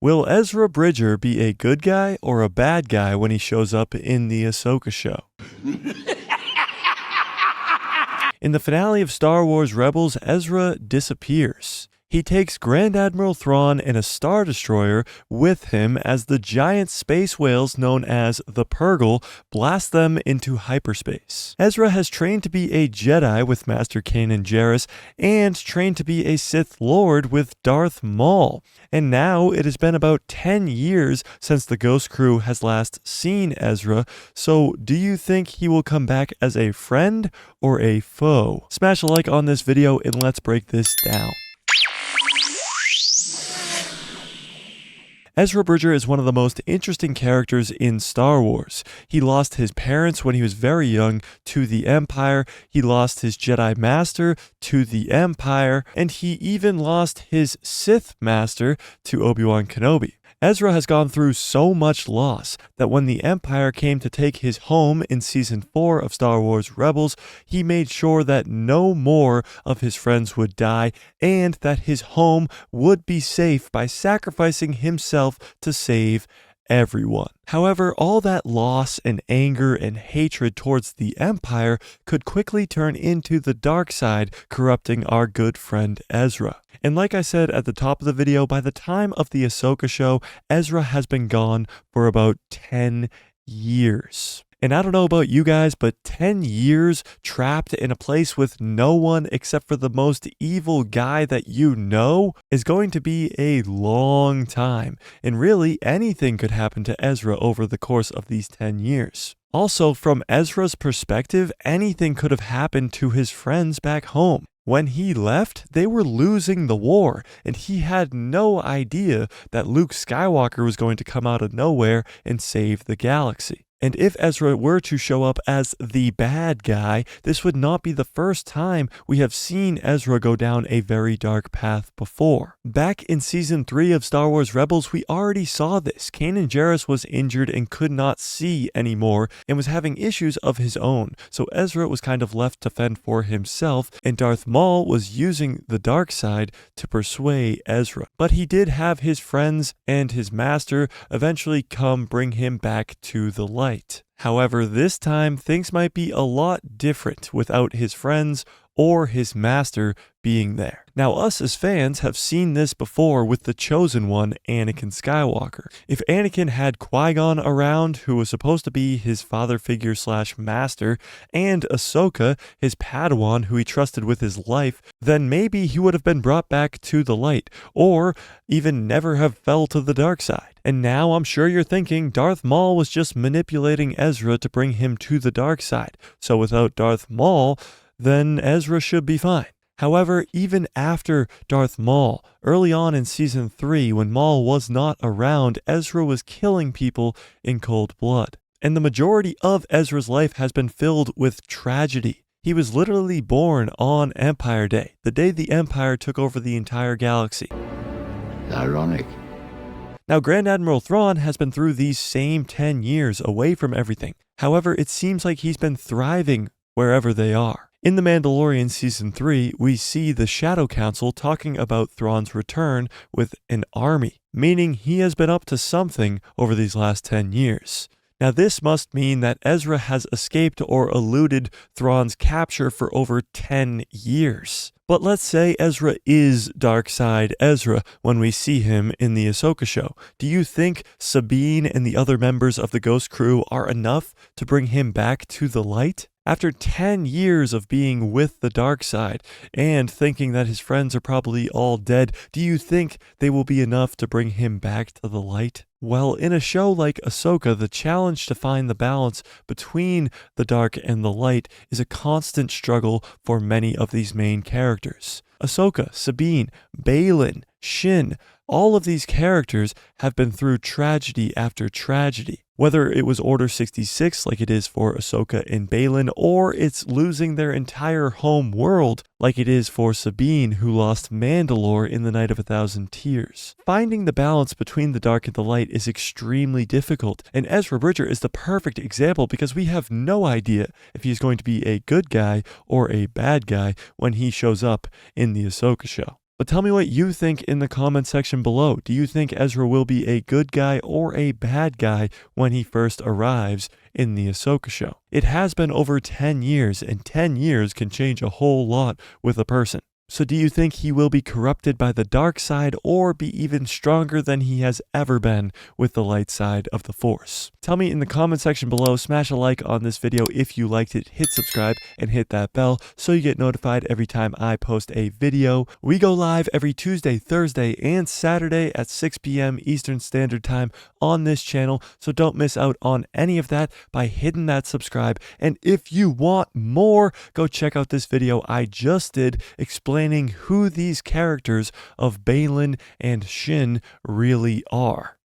Will Ezra Bridger be a good guy or a bad guy when he shows up in the Ahsoka show? In the finale of Star Wars Rebels, Ezra disappears. He takes Grand Admiral Thrawn and a Star Destroyer with him as the giant space whales known as the Purrgil blast them into hyperspace. Ezra has trained to be a Jedi with Master Kanan Jarrus and trained to be a Sith Lord with Darth Maul. And now it has been about 10 years since the Ghost Crew has last seen Ezra, so do you think he will come back as a friend or a foe? Smash a like on this video and let's break this down. Ezra Bridger is one of the most interesting characters in Star Wars. He lost his parents when he was very young to the Empire, he lost his Jedi Master to the Empire, and he even lost his Sith Master to Obi-Wan Kenobi. Ezra has gone through so much loss that when the Empire came to take his home in Season 4 of Star Wars Rebels, he made sure that no more of his friends would die and that his home would be safe by sacrificing himself to save everyone. However, all that loss and anger and hatred towards the Empire could quickly turn into the dark side, corrupting our good friend Ezra. And like I said at the top of the video, by the time of the Ahsoka show, Ezra has been gone for about 10 years. And I don't know about you guys, but 10 years trapped in a place with no one except for the most evil guy that you know is going to be a long time. And really, anything could happen to Ezra over the course of these 10 years. Also, from Ezra's perspective, anything could have happened to his friends back home. When he left, they were losing the war, and he had no idea that Luke Skywalker was going to come out of nowhere and save the galaxy. And if Ezra were to show up as the bad guy, this would not be the first time we have seen Ezra go down a very dark path before. Back in Season 3 of Star Wars Rebels, we already saw this. Kanan Jarrus was injured and could not see anymore and was having issues of his own, so Ezra was kind of left to fend for himself, and Darth Maul was using the dark side to persuade Ezra. But he did have his friends and his master eventually come bring him back to the light. However, this time things might be a lot different without his friends or his master being there. Now, us as fans have seen this before with the Chosen One, Anakin Skywalker. If Anakin had Qui-Gon around, who was supposed to be his father figure / master, and Ahsoka, his Padawan, who he trusted with his life, then maybe he would have been brought back to the light, or even never have fell to the dark side. And now I'm sure you're thinking Darth Maul was just manipulating Ezra to bring him to the dark side. So without Darth Maul, then Ezra should be fine. However, even after Darth Maul, early on in Season 3, when Maul was not around, Ezra was killing people in cold blood. And the majority of Ezra's life has been filled with tragedy. He was literally born on Empire Day, the day the Empire took over the entire galaxy. Ironic. Now, Grand Admiral Thrawn has been through these same 10 years away from everything. However, it seems like he's been thriving wherever they are. In The Mandalorian Season 3, we see the Shadow Council talking about Thrawn's return with an army, meaning he has been up to something over these last 10 years. Now, this must mean that Ezra has escaped or eluded Thrawn's capture for over 10 years. But let's say Ezra is Darkside Ezra when we see him in the Ahsoka show. Do you think Sabine and the other members of the Ghost Crew are enough to bring him back to the light? After 10 years of being with the dark side and thinking that his friends are probably all dead, do you think they will be enough to bring him back to the light? Well, in a show like Ahsoka, the challenge to find the balance between the dark and the light is a constant struggle for many of these main characters. Ahsoka, Sabine, Baylan, Shin, all of these characters have been through tragedy after tragedy. Whether it was Order 66 like it is for Ahsoka and Baylan, or it's losing their entire home world like it is for Sabine, who lost Mandalore in the Night of 1,000 Tears. Finding the balance between the dark and the light is extremely difficult, and Ezra Bridger is the perfect example because we have no idea if he's going to be a good guy or a bad guy when he shows up in the Ahsoka show. But tell me what you think in the comment section below. Do you think Ezra will be a good guy or a bad guy when he first arrives in the Ahsoka show? It has been over 10 years, and 10 years can change a whole lot with a person. So do you think he will be corrupted by the dark side or be even stronger than he has ever been with the light side of the Force? Tell me in the comment section below. Smash a like on this video if you liked it, hit subscribe, and hit that bell so you get notified every time I post a video. We go live every Tuesday, Thursday, and Saturday at 6 p.m. Eastern Standard Time on this channel, so don't miss out on any of that by hitting that subscribe. And if you want more, go check out this video I just did explaining who these characters of Baylan and Shin really are.